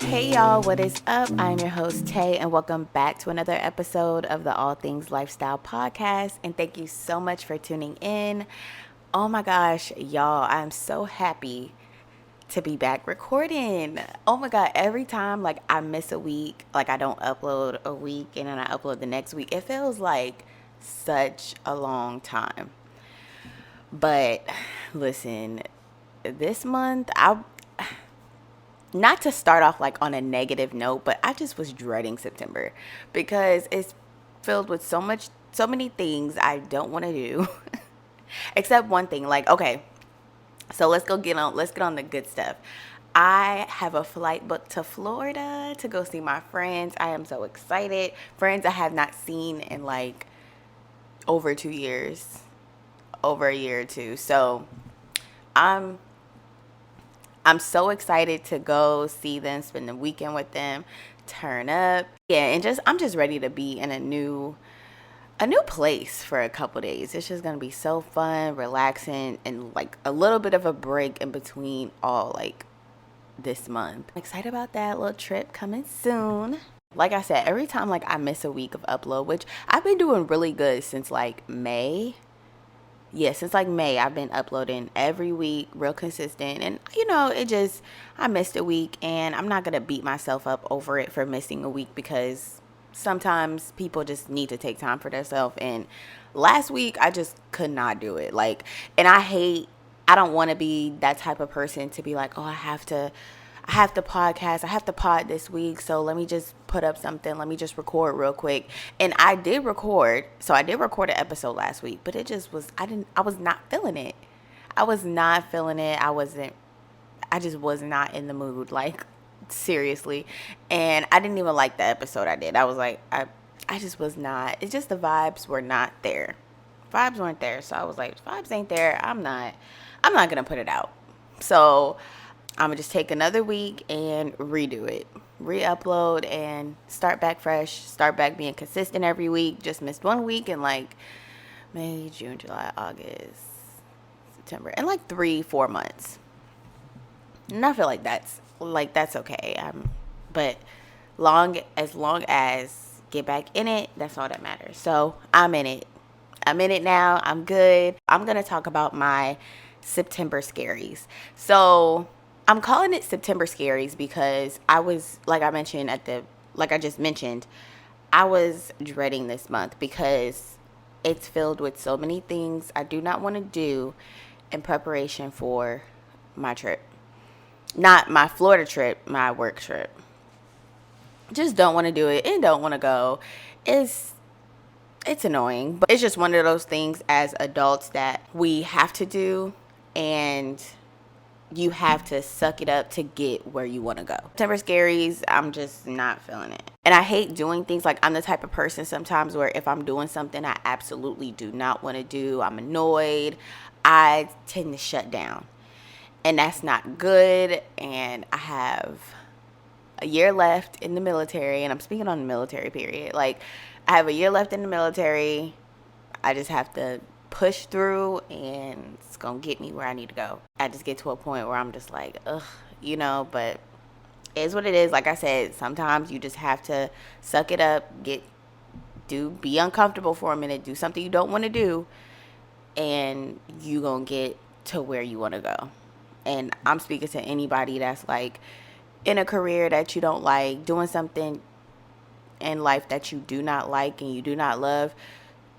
Hey y'all, what is up? I'm your host Tay, and welcome back to another episode of the All Things Lifestyle Podcast. And thank you so much for tuning in. Oh my gosh, y'all, I'm so happy to be back recording. Oh my god, every time I miss a week, I don't upload a week and then I upload the next week, it feels like such a long time. But listen, this month not to start off on a negative note, but I just was dreading September because it's filled with so many things I don't want to do. Except one thing. Okay, so let's get on the good stuff. I have a flight booked to Florida to go see my friends. I am so excited. Friends I have not seen in over 2 years, over a year or two. So I'm so excited to go see them, spend the weekend with them, turn up. Yeah, and I'm just ready to be in a new place for a couple days. It's just gonna be so fun, relaxing, and a little bit of a break in between all this month. I'm excited about that little trip coming soon. Like I said, every time I miss a week of upload, which I've been doing really good since May. Yeah, since May, I've been uploading every week, real consistent. And, I missed a week, and I'm not going to beat myself up over it for missing a week because sometimes people just need to take time for themselves. And last week, I just could not do it. And I don't want to be that type of person to be oh, I have to podcast. I have to pod this week. So let me just put up something. Let me just record real quick. And I did record. So I did record an episode last week, but it just was, I was not feeling it. I was not feeling it. I just was not in the mood. Seriously. And I didn't even like the episode I did. I was I just was not, it's just the vibes were not there. Vibes weren't there. So I was vibes ain't there. I'm not going to put it out. So I'm going to just take another week and redo it. Re-upload and start back fresh. Start back being consistent every week. Just missed 1 week in May, June, July, August, September. And 3-4 months. And I feel that's okay. But as long as get back in it, that's all that matters. So I'm in it. I'm in it now. I'm good. I'm going to talk about my September scaries. So I'm calling it September Scaries because I was, I just mentioned, I was dreading this month because it's filled with so many things I do not want to do in preparation for my trip. Not my Florida trip, my work trip. Just don't want to do it and don't want to go. It's annoying, but it's just one of those things as adults that we have to do, and you have to suck it up to get where you want to go. September Scaries, I'm just not feeling it. And I hate doing things. I'm the type of person sometimes where if I'm doing something I absolutely do not want to do, I'm annoyed, I tend to shut down. And that's not good. And I have a year left in the military, and I'm speaking on the military period. I have a year left in the military. I just have to push through, and it's gonna get me where I need to go. I just get to a point where I'm just ugh, but it is what it is. Like I said, sometimes you just have to suck it up, be uncomfortable for a minute, do something you don't want to do, and you gonna get to where you want to go. And I'm speaking to anybody that's in a career that you don't like, doing something in life that you do not like and you do not love.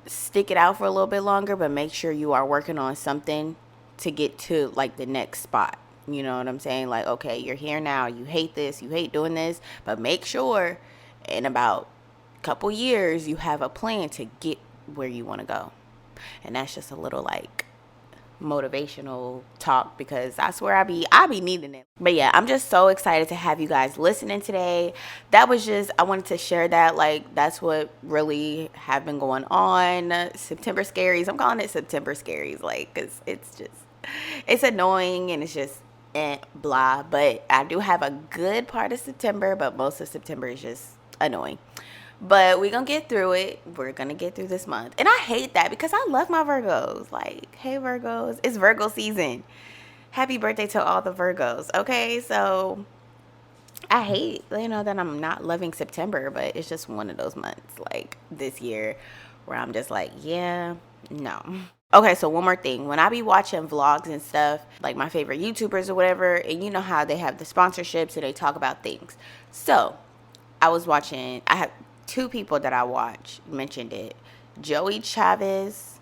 Stick it out for a little bit longer, but make sure you are working on something to get to the next spot. You know what I'm saying? Okay, you're here now. You hate this. You hate doing this, but make sure in about a couple years you have a plan to get where you want to go. And that's just a little motivational talk because I swear I be needing it. But yeah, I'm just so excited to have you guys listening today. That was just, I wanted to share that. That's what really have been going on. September Scaries. I'm calling it September Scaries because it's annoying and it's just blah. But I do have a good part of September, but most of September is just annoying. But we're going to get through it. We're going to get through this month. And I hate that because I love my Virgos. Hey, Virgos. It's Virgo season. Happy birthday to all the Virgos. Okay, so I hate, that I'm not loving September, but it's just one of those months like this year where I'm just like, yeah, no. Okay, so one more thing. When I be watching vlogs and stuff, like my favorite YouTubers or whatever, and you know how they have the sponsorships and they talk about things. So I have two people that I watch mentioned it. Joey Chavez,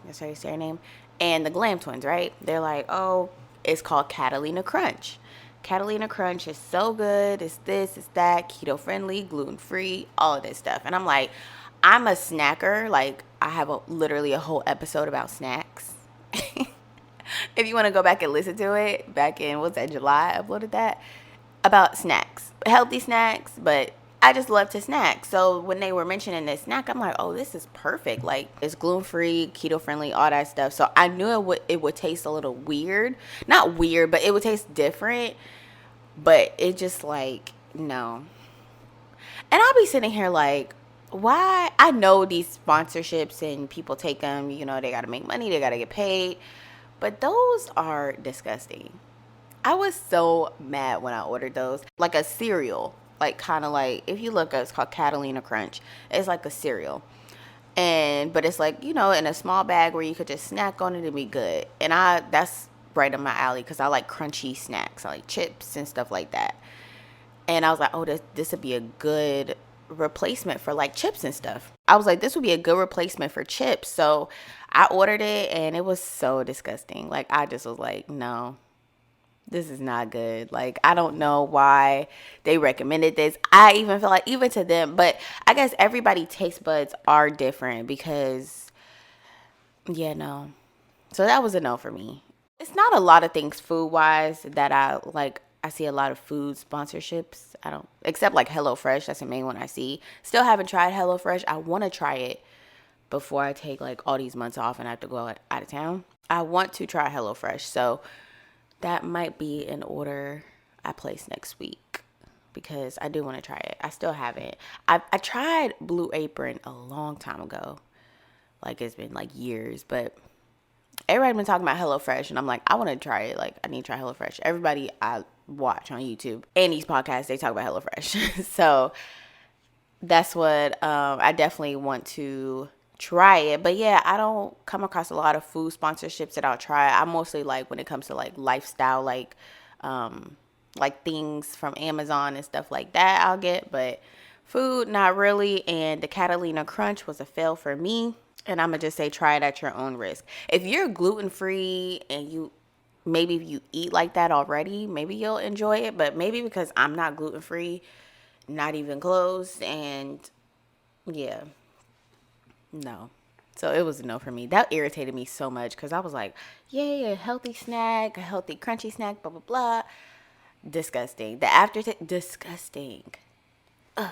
that's how you say her name, and the Glam Twins, right? They're like, oh, it's called Catalina Crunch. Catalina Crunch is so good. It's this, it's that, keto friendly, gluten free, all of this stuff. And I'm like, I'm a snacker. Like, I have literally a whole episode about snacks. If you want to go back and listen to it, back in, what's that, July, I uploaded that, about snacks, healthy snacks, but I just love to snack. So when they were mentioning this snack, I'm like, oh, this is perfect. Like, it's gluten-free, keto-friendly, all that stuff. So I knew it would taste a little weird. Not weird, but it would taste different. But it just like, no. And I'll be sitting here like, why? I know these sponsorships and people take them, they got to make money, they got to get paid. But those are disgusting. I was so mad when I ordered those. Like a cereal. Like kind of like, if you look up, it's called Catalina Crunch. It's like a cereal. But it's like, in a small bag where you could just snack on it and be good. And that's right up my alley because I like crunchy snacks. I like chips and stuff like that. And I was like, oh, this would be a good replacement for like chips and stuff. I was like, this would be a good replacement for chips. So I ordered it and it was so disgusting. Like, I just was like, no, this is not good. Like, I don't know why they recommended this. I even feel like, even to them, but I guess everybody's taste buds are different because, yeah, no. So that was a no for me. It's not a lot of things food-wise that I like. I see a lot of food sponsorships. I don't, except like HelloFresh. That's the main one I see. Still haven't tried HelloFresh. I want to try it before I take like all these months off and I have to go out of town. I want to try HelloFresh. So that might be an order I place next week because I do want to try it. I still haven't. I tried Blue Apron a long time ago. Like, it's been like years, but everybody been talking about HelloFresh, and I'm like, I want to try it. Like, I need to try HelloFresh. Everybody I watch on YouTube and these podcasts, they talk about HelloFresh. So that's what I definitely want to try it. But yeah, I don't come across a lot of food sponsorships that I'll try. I mostly like when it comes to like lifestyle, like things from Amazon and stuff like that I'll get, but food, not really. And the Catalina Crunch was a fail for me. And I'm going to just say, try it at your own risk. If you're gluten-free and maybe if you eat like that already, maybe you'll enjoy it. But maybe because I'm not gluten-free, not even close. And yeah, no. So it was a no for me. That irritated me so much because I was like, yay, a healthy snack, a healthy crunchy snack, blah, blah, blah. Disgusting. The aftertaste, disgusting. Ugh.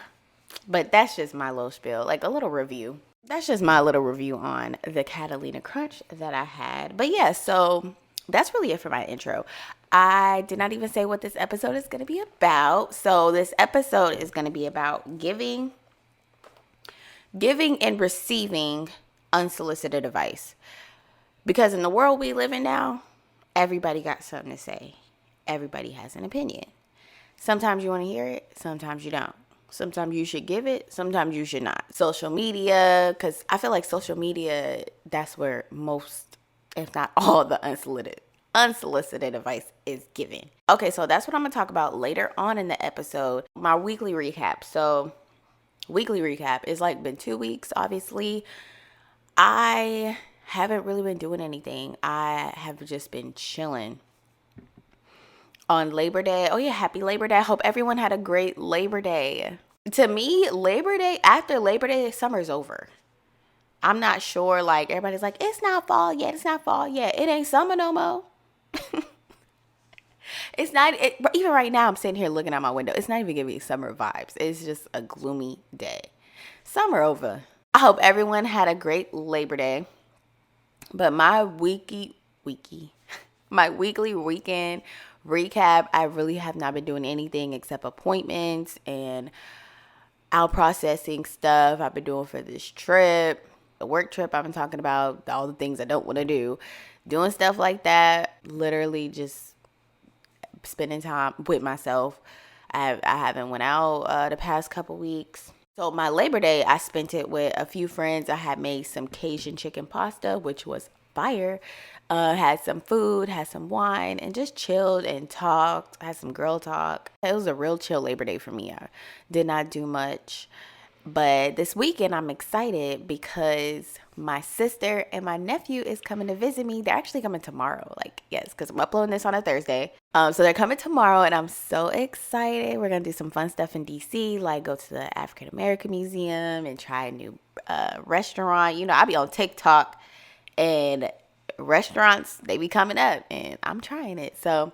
But that's just my little spiel, like a little review. That's just my little review on the Catalina Crunch that I had. But yeah, so that's really it for my intro. I did not even say what this episode is going to be about. So this episode is going to be about giving and receiving unsolicited advice. Because in the world we live in now, everybody got something to say. Everybody has an opinion. Sometimes you want to hear it, sometimes you don't. Sometimes you should give it, sometimes you should not. Social media, because I feel like social media, that's where most, if not all, the unsolicited advice is given. Okay, so that's what I'm going to talk about later on in the episode. My weekly recap. So, weekly recap is like been 2 weeks, obviously. I haven't really been doing anything. I have just been chilling. On Labor Day. Oh yeah, happy Labor Day. I hope everyone had a great Labor Day. To me, Labor Day, after Labor Day, summer's over. I'm not sure, like, everybody's like, it's not fall yet, it's not fall yet. It ain't summer no more. It's not, even right now, I'm sitting here looking out my window. It's not even giving me summer vibes. It's just a gloomy day. Summer over. I hope everyone had a great Labor Day. But my my weekly weekend recap, I really have not been doing anything except appointments and out processing stuff I've been doing for this trip, the work trip I've been talking about, all the things I don't want to do, doing stuff like that, literally just spending time with myself. I haven't went out the past couple weeks. So my Labor Day, I spent it with a few friends. I had made some Cajun chicken pasta, which was fire. Had some food, had some wine, and just chilled and talked. Had some girl talk. It was a real chill Labor Day for me. I did not do much. But this weekend, I'm excited because my sister and my nephew is coming to visit me. They're actually coming tomorrow. Like, yes, because I'm uploading this on a Thursday. So they're coming tomorrow, and I'm so excited. We're going to do some fun stuff in DC, like go to the African American Museum and try a new restaurant. You know, I be on TikTok, and restaurants, they be coming up, and I'm trying it. So,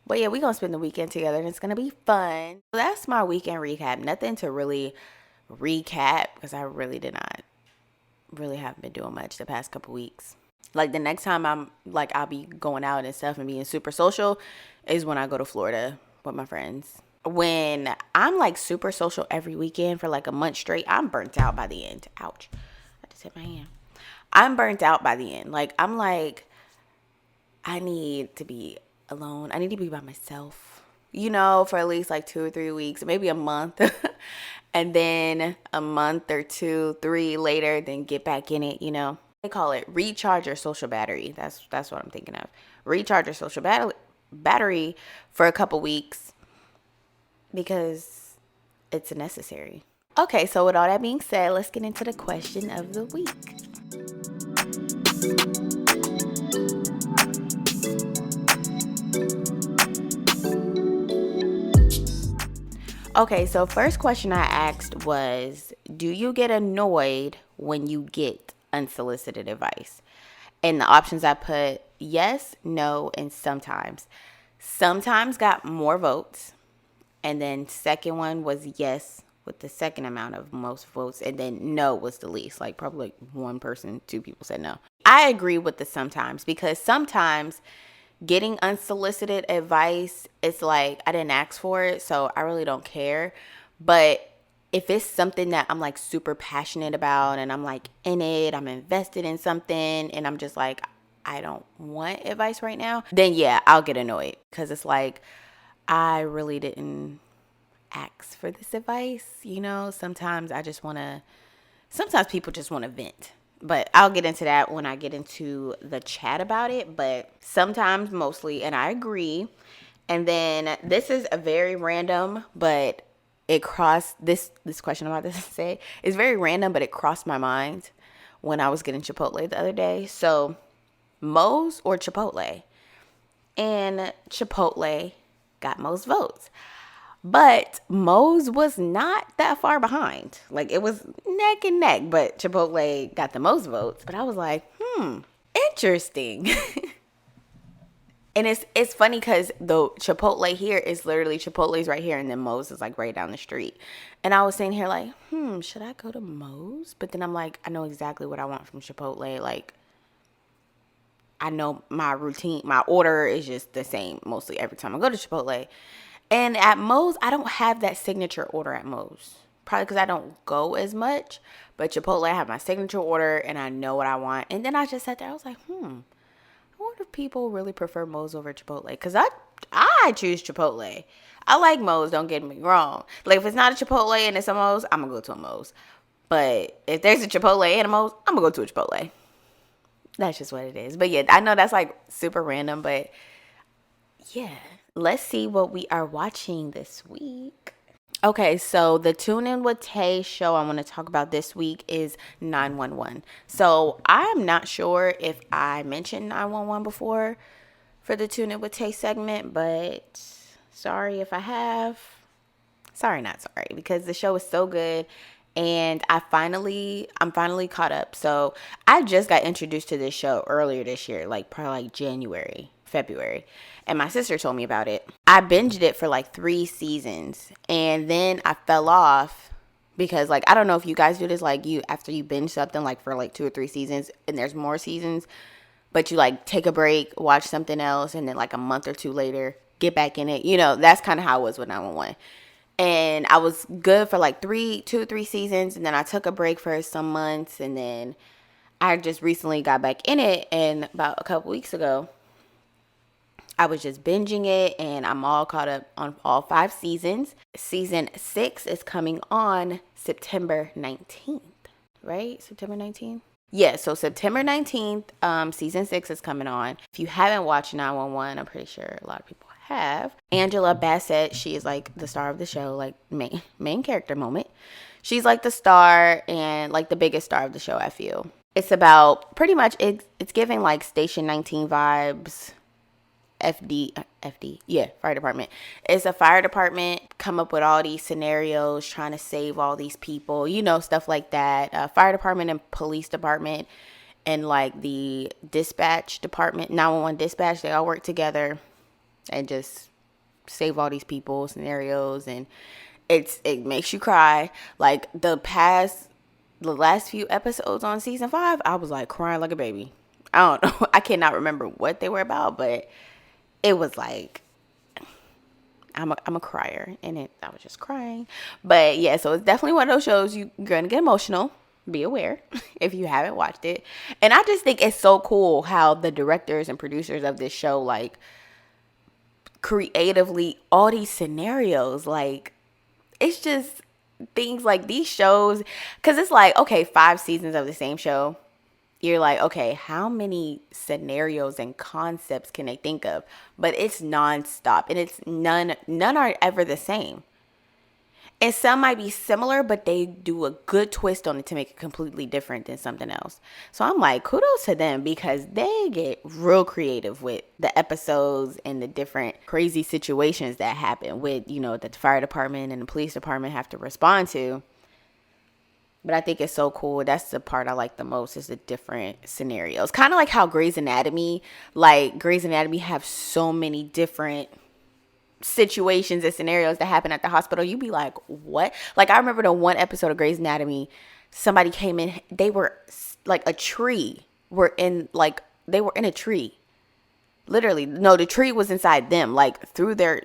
but yeah, we're going to spend the weekend together, and it's going to be fun. So that's my weekend recap. Nothing to really recap because I really haven't been doing much the past couple weeks. Like the next time I'll be going out and stuff and being super social is when I go to Florida with my friends. When I'm like super social every weekend for like a month straight, I'm burnt out by the end. Ouch. I just hit my hand. I'm burnt out by the end. Like I'm like, I need to be alone. I need to be by myself, you know, for at least like 2 or 3 weeks, maybe a month. And then a month or 2, 3 later, then get back in it, you know. They call it recharge your social battery. That's what I'm thinking of. Recharge your social battery for a couple weeks because it's necessary. Okay, so with all that being said, let's get into the question of the week. Okay, so first question I asked was, do you get annoyed when you get unsolicited advice? And the options I put, yes, no, and sometimes. Sometimes got more votes. And then second one was yes with the second amount of most votes. And then no was the least. Like probably like 1 person, 2 people said no. I agree with the sometimes because sometimes getting unsolicited advice, it's like I didn't ask for it, so I really don't care. But if it's something that I'm like super passionate about and I'm like in it, I'm invested in something, and I'm just like, I don't want advice right now, then yeah, I'll get annoyed because it's like, I really didn't ask for this advice. You know, sometimes people just want to vent. But I'll get into that when I get into the chat about it. But sometimes, mostly, and I agree. And then this is a very random, but it crossed this question I'm about to say is very random, but it crossed my mind when I was getting Chipotle the other day. So, Moe's or Chipotle? And Chipotle got most votes. But Moe's was not that far behind. Like it was neck and neck, but Chipotle got the most votes. But I was like, interesting. And it's funny because the Chipotle here is literally Chipotle's right here, and then Moe's is like right down the street. And I was sitting here like, should I go to Moe's? But then I'm like, I know exactly what I want from Chipotle. Like, I know my routine, my order is just the same mostly every time I go to Chipotle. And at Moe's, I don't have that signature order at Moe's. Probably because I don't go as much. But Chipotle, I have my signature order and I know what I want. And then I just sat there. I was like, I wonder if people really prefer Moe's over Chipotle. Because I choose Chipotle. I like Moe's, don't get me wrong. Like, if it's not a Chipotle and it's a Moe's, I'm going to go to a Moe's. But if there's a Chipotle and a Moe's, I'm going to go to a Chipotle. That's just what it is. But yeah, I know that's like super random. But yeah. Let's see what we are watching this week. Okay, so the Tune In with Tay show I want to talk about this week is 911. So I'm not sure if I mentioned 911 before for the Tune In with Tay segment, but sorry if I have. Sorry, not sorry, because the show is so good. And I'm finally caught up. So I just got introduced to this show earlier this year, like probably like January, February. And my sister told me about it. I binged it for like 3 seasons. And then I fell off because like, I don't know if you guys do this, like after you binge something like for like 2 or 3 seasons and there's more seasons, but you like take a break, watch something else, and then like a month or 2 later, get back in it. You know, that's kind of how it was with 911. And I was good for like 2 or 3 seasons. And then I took a break for some months. And then I just recently got back in it. And about a couple weeks ago, I was just binging it, and I'm all caught up on all 5 seasons. Season 6 is coming on September 19th, right? September 19th? Yeah, so September 19th, season 6 is coming on. If you haven't watched 911, I'm pretty sure a lot of people have. Angela Bassett, she is like the star of the show, like main character moment. She's like the star and like the biggest star of the show, I feel. It's about pretty much, it's giving like Station 19 vibes. FD, yeah, fire department. It's a fire department, come up with all these scenarios, trying to save all these people, stuff like that. Fire department and police department and like the dispatch department, 911 dispatch, they all work together and just save all these people, scenarios, and it makes you cry. Like the last few episodes on season 5, I was like crying like a baby. I don't know. I cannot remember what they were about, but it was like, I'm a crier in it. I was just crying. But yeah, so it's definitely one of those shows you're going to get emotional. Be aware if you haven't watched it. And I just think it's so cool how the directors and producers of this show, like, creatively, all these scenarios, like, it's just things like these shows. Because it's like, okay, 5 seasons of the same show. You're like, okay, how many scenarios and concepts can they think of? But it's nonstop, and it's none are ever the same. And some might be similar, but they do a good twist on it to make it completely different than something else. So I'm like, kudos to them, because they get real creative with the episodes and the different crazy situations that happen with, that the fire department and the police department have to respond to. But I think it's so cool. That's the part I like the most, is the different scenarios. Kind of like how Grey's Anatomy have so many different situations and scenarios that happen at the hospital. You be like, what? Like, I remember the one episode of Grey's Anatomy, somebody came in, they were like they were in a tree. Literally. No, the tree was inside them, like through their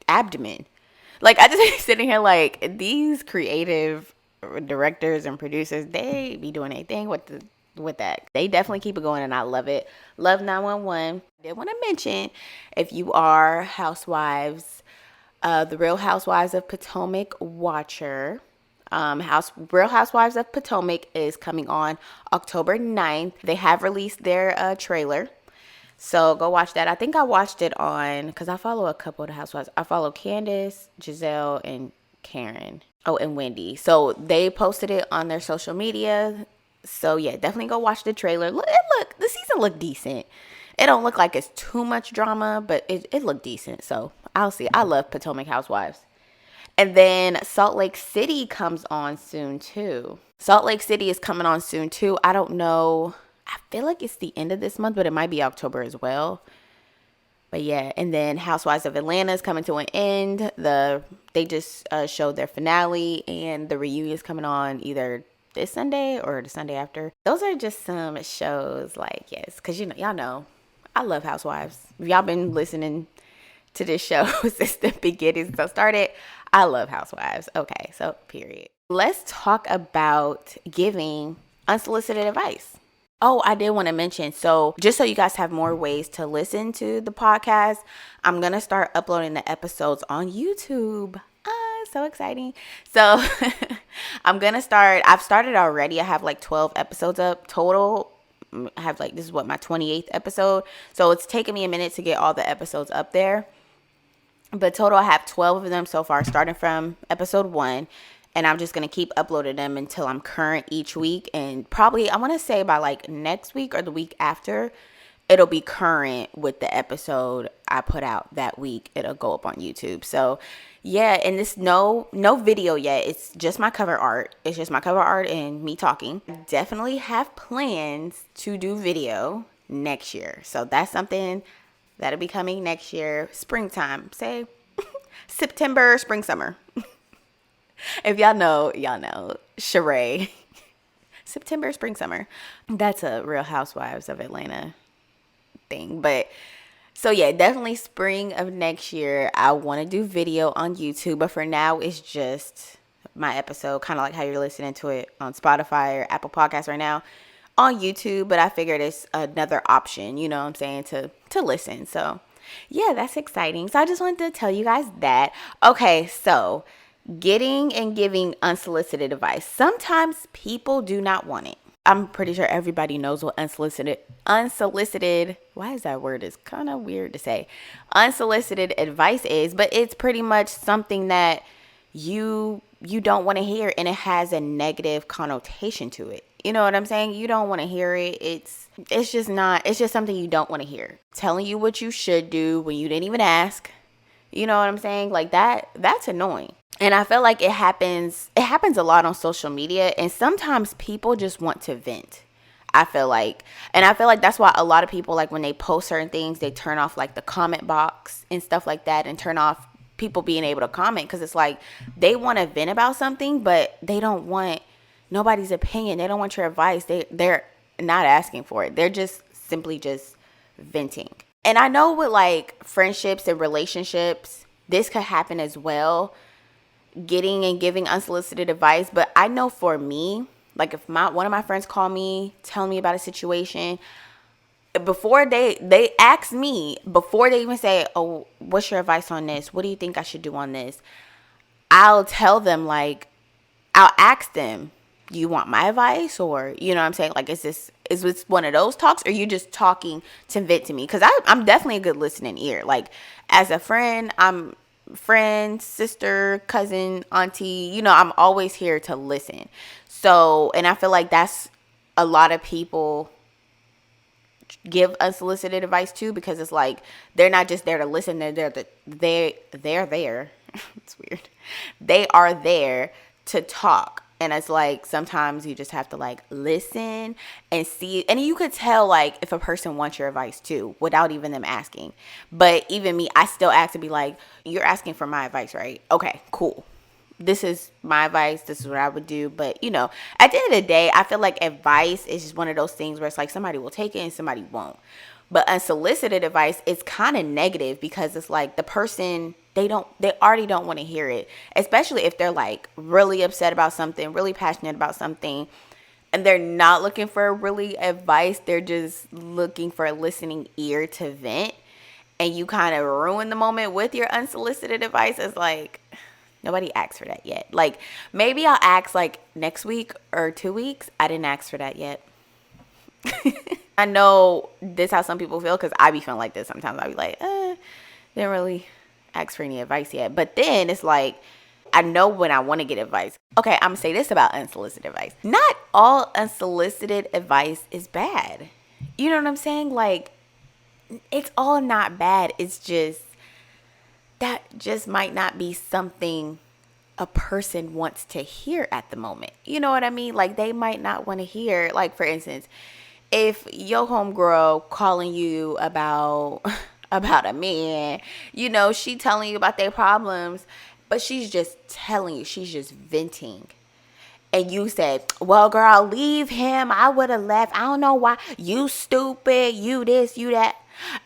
abdomen. Like, I just sitting here like, these creative directors and producers, they be doing anything with that. They definitely keep it going, and I love it. Love 911. I did want to mention, if you are housewives, the Real Housewives of Potomac watcher, Real Housewives of Potomac is coming on October 9th. They have released their trailer, so go watch that. I think I watched it on, because I follow a couple of the housewives. I follow Candace, Giselle, and Karen. Oh, and Wendy. So they posted it on their social media. So yeah, definitely go watch the trailer. Look, the season looked decent. It don't look like it's too much drama, but it looked decent. So I'll see. I love Potomac Housewives. And then Salt Lake City comes on soon too. Salt Lake City is coming on soon too. I don't know. I feel like it's the end of this month, but it might be October as well. But yeah, and then Housewives of Atlanta is coming to an end. They just showed their finale, and the reunion is coming on either this Sunday or the Sunday after. Those are just some shows, like, yes, because y'all know, I love Housewives. If y'all been listening to this show since the beginning, so started, I love Housewives. Okay, so period. Let's talk about giving unsolicited advice. Oh, I did want to mention, so just so you guys have more ways to listen to the podcast, I'm going to start uploading the episodes on YouTube. So exciting. So I've started already. I have like 12 episodes up total. I have this is my 28th episode. So it's taken me a minute to get all the episodes up there. But total, I have 12 of them so far, starting from episode 1. And I'm just going to keep uploading them until I'm current each week. And probably, I want to say by next week or the week after, it'll be current with the episode I put out that week. It'll go up on YouTube. So, yeah, and this no video yet. It's just my cover art. It's just my cover art and me talking. Definitely have plans to do video next year. So that's something that'll be coming next year. Springtime. Say September, spring, summer. If y'all know, Sheree. September, spring, summer. That's a Real Housewives of Atlanta thing. But so yeah, definitely spring of next year, I want to do video on YouTube. But for now, it's just my episode, kind of like how you're listening to it on Spotify or Apple Podcasts right now on YouTube. But I figured it's another option, you know what I'm saying, to listen. So Yeah, that's exciting. So I just wanted to tell you guys that. Okay, so getting and giving unsolicited advice. Sometimes people do not want it. I'm pretty sure everybody knows what unsolicited, why is that word is kind of weird to say. Unsolicited advice is, but it's pretty much something that you don't want to hear, and it has a negative connotation to it. You know what I'm saying? You don't want to hear it. It's just not, it's just something you don't want to hear. Telling you what you should do when you didn't even ask. You know what I'm saying? Like that's annoying. And I feel like it happens a lot on social media, and sometimes people just want to vent. I feel like that's why a lot of people, like, when they post certain things, they turn off like the comment box and stuff like that, and turn off people being able to comment, because it's like they want to vent about something, but they don't want nobody's opinion. They don't want your advice. They're not asking for it. They're just simply just venting. And I know with like friendships and relationships, this could happen as well, getting and giving unsolicited advice. But I know for me, like, if one of my friends call me, tell me about a situation, before they ask me, before they even say, oh, what's your advice on this? What do you think I should do on this? I'll tell them, like, I'll ask them, do you want my advice? Or, you know what I'm saying? Like, is this one of those talks? Or are you just talking to vent to me? Because I'm definitely a good listening ear. Like, as a friend, I'm friend, sister, cousin, auntie, I'm always here to listen. So, and I feel like that's a lot of people give unsolicited advice too, because it's like they're not just there to listen, they're there. It's weird. They are there to talk. And it's like sometimes you just have to like listen and see, and you could tell like if a person wants your advice too without even them asking. But even me, I still ask to be like, you're asking for my advice, right? Okay, cool. This is my advice. This is what I would do. But, at the end of the day, I feel like advice is just one of those things where it's like somebody will take it and somebody won't. But unsolicited advice is kind of negative, because it's like the person, they already don't want to hear it, especially if they're like really upset about something, really passionate about something, and they're not looking for really advice. They're just looking for a listening ear to vent. And you kind of ruin the moment with your unsolicited advice. It's like, nobody asked for that yet. Like, maybe I'll ask like next week or 2 weeks. I didn't ask for that yet. I know this is how some people feel, because I be feeling like this sometimes. I be like, didn't really ask for any advice yet. But then it's like, I know when I want to get advice. Okay, I'm going to say this about unsolicited advice. Not all unsolicited advice is bad. You know what I'm saying? Like, it's all not bad. It's just, that just might not be something a person wants to hear at the moment. You know what I mean? Like, they might not want to hear, like, for instance, if your homegirl calling you about a man, she telling you about their problems, but she's just telling you, she's just venting. And you said, well, girl, leave him. I would have left. I don't know why. You stupid. You this, you that.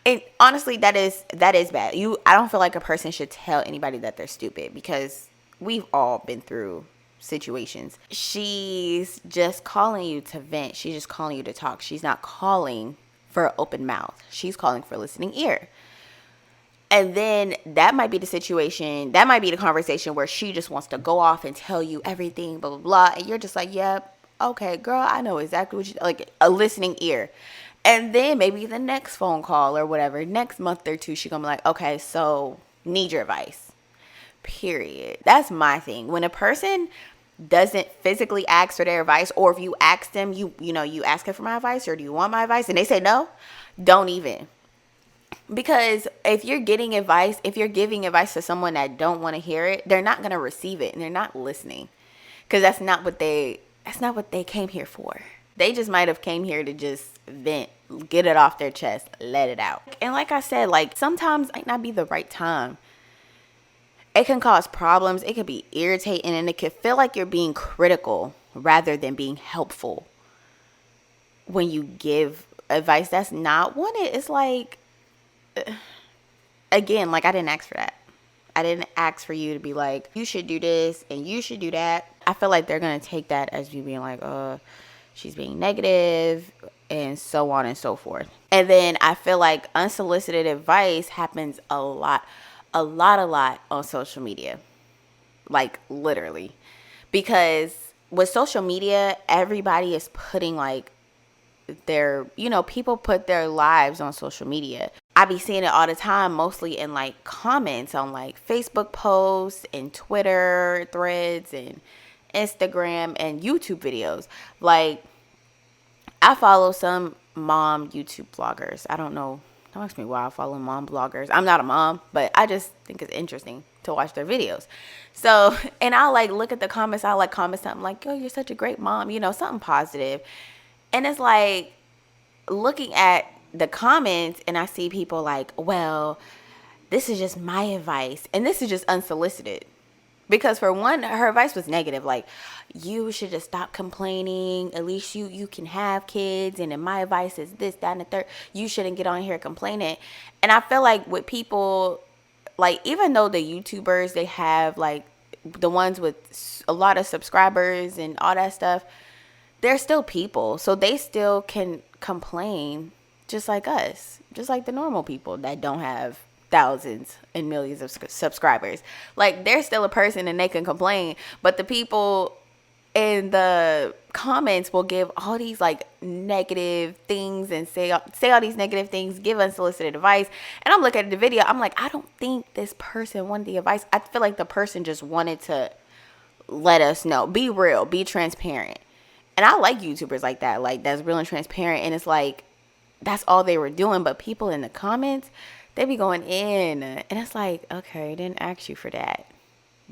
And honestly, that is bad. I don't feel like a person should tell anybody that they're stupid, because we've all been through situations. She's just calling you to vent. She's just calling you to talk. She's not calling for an open mouth. She's calling for a listening ear. And then that might be the situation, that might be the conversation where she just wants to go off and tell you everything, blah, blah, blah. And you're just like, yep, okay, girl, I know exactly what you, like, a listening ear. And then maybe the next phone call or whatever, next month or two, she gonna be like, okay, so need your advice, period. That's my thing. When a person doesn't physically ask for their advice, or if you ask them, you asking for my advice, or do you want my advice? And they say no, don't even. Because if you're giving advice to someone that don't want to hear it, they're not going to receive it, and they're not listening, because that's not what they came here for. They just might have came here to just vent, get it off their chest, let it out. And like I said, like, sometimes it might not be the right time. It can cause problems. It can be irritating, and it can feel like you're being critical rather than being helpful when you give advice that's not wanted. It's like, again, like, I didn't ask for that. I didn't ask for you to be like, you should do this and you should do that. I feel like they're going to take that as you being like, she's being negative and so on and so forth. And then I feel like unsolicited advice happens a lot on social media. Like literally. Because with social media, everybody is putting like people put their lives on social media. I be seeing it all the time, mostly in like comments on like Facebook posts and Twitter threads and Instagram and YouTube videos. Like, I follow some mom YouTube bloggers. I don't know. Don't ask me why I follow mom bloggers. I'm not a mom, but I just think it's interesting to watch their videos. So, and I'll like look at the comments. I'll like comment something like, oh, you're such a great mom, something positive. And it's like looking at the comments and I see people like, well, this is just my advice. And this is just unsolicited. Because for one, her advice was negative. Like, you should just stop complaining. At least you can have kids. And then my advice is this, that, and the third. You shouldn't get on here complaining. And I feel like with people, like, even though the YouTubers, they have, like, the ones with a lot of subscribers and all that stuff, they're still people. So they still can complain just like us. Just like the normal people that don't have thousands and millions of subscribers. Like, they're still a person and they can complain. But the people in the comments will give all these like negative things and say all these negative things, give unsolicited advice. And I'm looking at the video, I'm like, I don't think this person wanted the advice. I feel like the person just wanted to let us know, be real, be transparent. And I like YouTubers like that, like that's real and transparent. And it's like, that's all they were doing. But people in the comments, they be going in, and it's like, okay, didn't ask you for that.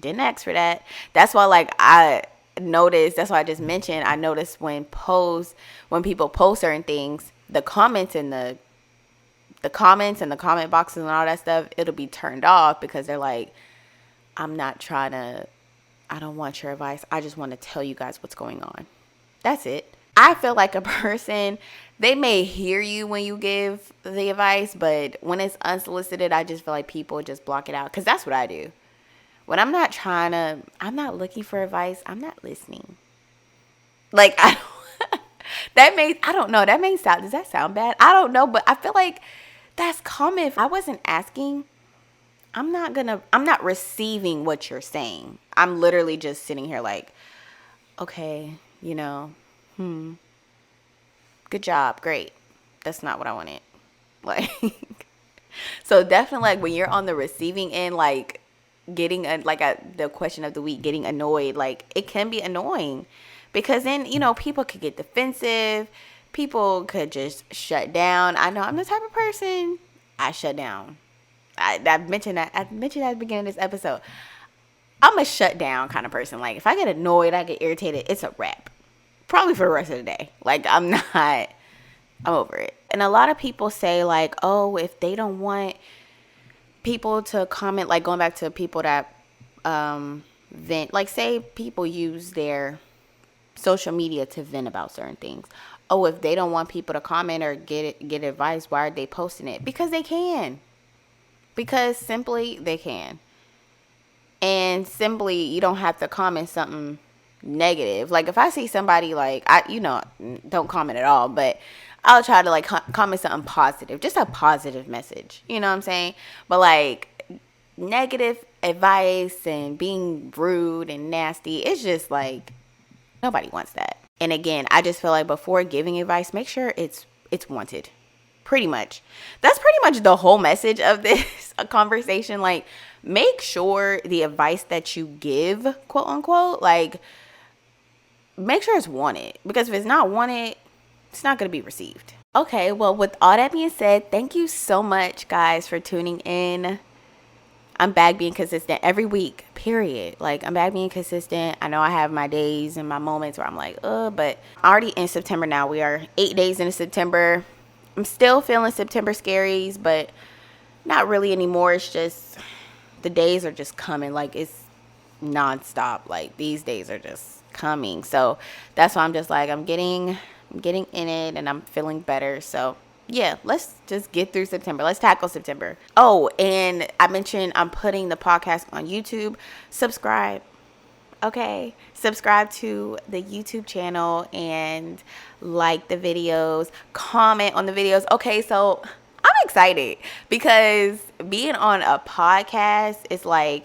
Didn't ask for that. That's why, like, I noticed, that's why I just mentioned, I noticed when people post certain things, the comments and the comment boxes and all that stuff, it'll be turned off because they're like, I don't want your advice. I just want to tell you guys what's going on. That's it. I feel like a person, they may hear you when you give the advice, but when it's unsolicited, I just feel like people just block it out. Because that's what I do. When I'm not looking for advice, I'm not listening. Like, I don't know. Does that sound bad? I don't know, but I feel like that's common. If I wasn't asking, I'm not receiving what you're saying. I'm literally just sitting here like, okay, good job, great. That's not what I wanted. Like, so definitely, like, when you're on the receiving end, like, getting the question of the week, getting annoyed, like, it can be annoying because then, people could get defensive. People could just shut down. I know I'm the type of person, I shut down. I mentioned that at the beginning of this episode. I'm a shut down kind of person. Like, if I get annoyed, I get irritated, it's a wrap. Probably for the rest of the day. Like, I'm over it. And a lot of people say, like, oh, if they don't want people to comment, like, going back to people that vent, like, say people use their social media to vent about certain things. Oh, if they don't want people to comment or get advice, why are they posting it? Because they can. Because simply they can. And simply, you don't have to comment something negative. Like, if I see somebody, like, don't comment at all, but I'll try to, like, comment something positive, just a positive message, you know what I'm saying? But, like, negative advice and being rude and nasty, it's just like, nobody wants that. And again, I just feel like before giving advice, make sure it's wanted. Pretty much. That's pretty much the whole message of this conversation. Like, make sure the advice that you give, quote unquote, like, make sure it's wanted. Because if it's not wanted, it's not going to be received. Okay, well, with all that being said, thank you so much, guys, for tuning in. I'm back being consistent every week, period. Like, I'm back being consistent. I know I have my days and my moments where I'm like, but already in September now. We are 8 days into September. I'm still feeling September scaries, but not really anymore. It's just, the days are just coming. Like, it's nonstop. Like, these days are just coming. So that's why I'm just like, I'm getting in it and I'm feeling better. So yeah, let's just get through September. Let's tackle September. Oh, and I mentioned I'm putting the podcast on YouTube. Subscribe. Okay, subscribe to the YouTube channel and like the videos, comment on the videos. Okay, so I'm excited because being on a podcast is like,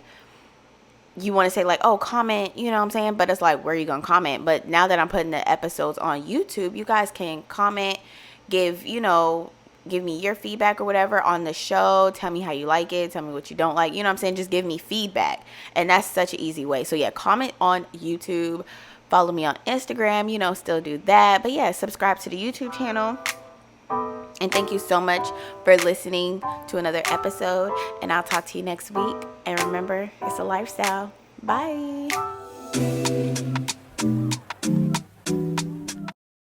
you want to say like, oh, comment, you know what I'm saying? But it's like, where are you going to comment? But now that I'm putting the episodes on YouTube, you guys can comment, give, give me your feedback or whatever on the show. Tell me how you like it. Tell me what you don't like. You know what I'm saying? Just give me feedback. And that's such an easy way. So yeah, comment on YouTube. Follow me on Instagram, still do that. But yeah, subscribe to the YouTube channel. And thank you so much for listening to another episode. And I'll talk to you next week. And remember, it's a lifestyle. Bye.